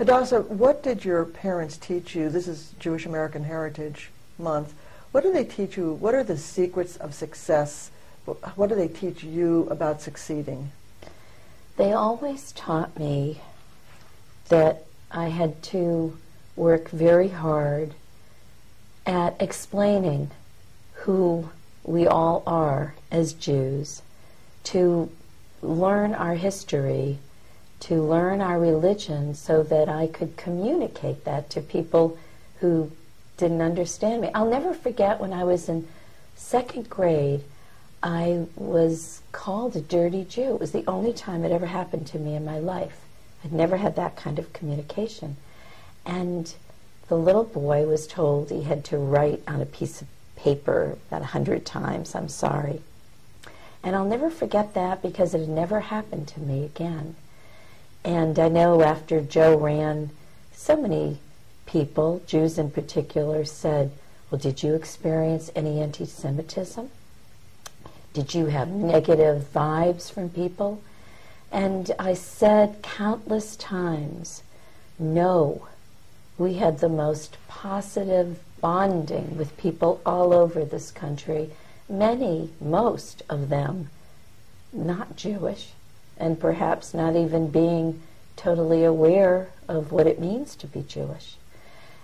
Hadassah, what did your parents teach you? This is Jewish American Heritage Month. What do they teach you? What are the secrets of success? What do they teach you about succeeding? They always taught me that I had to work very hard at explaining who we all are as Jews, to learn our history, to learn our religion so that I could communicate that to people who didn't understand me. I'll never forget when I was in 2nd grade, I was called a dirty Jew. It was the only time it ever happened to me in my life. I'd never had that kind of communication. And the little boy was told he had to write on a piece of paper about 100 times, "I'm sorry." And I'll never forget that because it had never happened to me again. And I know after Joe ran, so many people, Jews in particular, said, "Well, did you experience any anti-Semitism? Did you have negative vibes from people?" And I said countless times, no. We had the most positive bonding with people all over this country, most of them not Jewish, and perhaps not even being totally aware of what it means to be Jewish.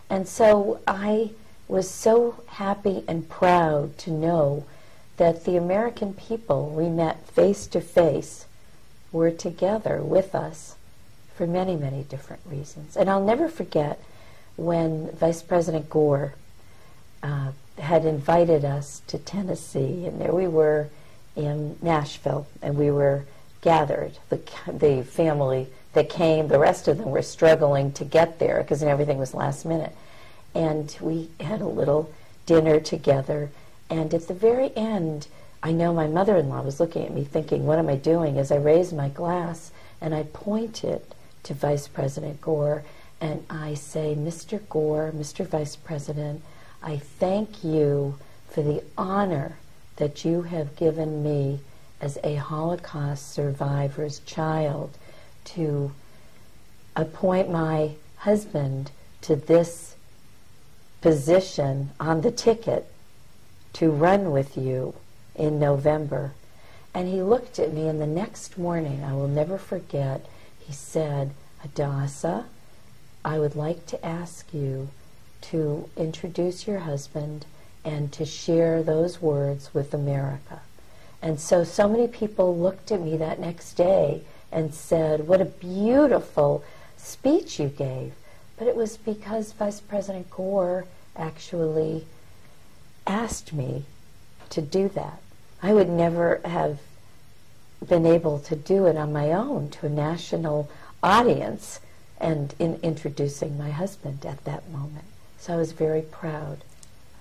And so I was so happy and proud to know that the American people we met face to face were together with us for many, many different reasons. And I'll never forget when Vice President Gore had invited us to Tennessee, and there we were in Nashville, and we were gathered. The family that came, the rest of them were struggling to get there because everything was last minute. And we had a little dinner together, and at the very end, I know my mother-in-law was looking at me thinking, what am I doing? As I raised my glass, and I pointed to Vice President Gore, and I say, "Mr. Gore, Mr. Vice President, I thank you for the honor that you have given me as a Holocaust survivor's child to appoint my husband to this position on the ticket to run with you in November." And he looked at me, and the next morning, I will never forget, he said, "Hadassah, I would like to ask you to introduce your husband and to share those words with America." And so many people looked at me that next day and said, "What a beautiful speech you gave." But it was because Vice President Gore actually asked me to do that. I would never have been able to do it on my own to a national audience and in introducing my husband at that moment. So I was very proud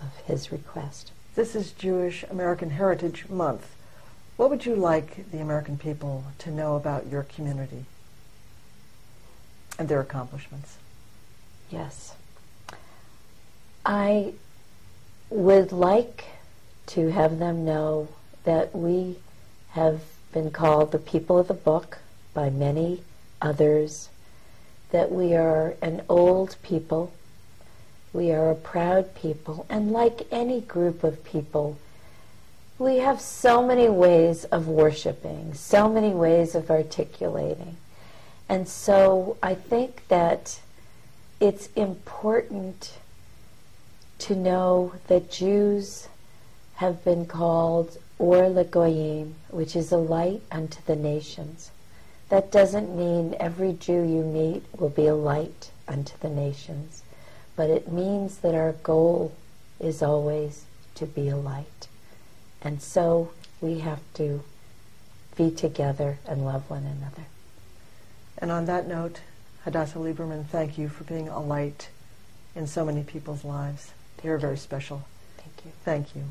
of his request. This is Jewish American Heritage Month. What would you like the American people to know about your community and their accomplishments? Yes. I would like to have them know that we have been called the people of the book by many others, that we are an old people, we are a proud people, and like any group of people, we have so many ways of worshiping, so many ways of articulating. And so I think that it's important to know that Jews have been called Or LeGoyim, which is a light unto the nations. That doesn't mean every Jew you meet will be a light unto the nations, but it means that our goal is always to be a light. And so we have to be together and love one another. And on that note, Hadassah Lieberman, thank you for being a light in so many people's lives. You're very special. Thank you. Thank you.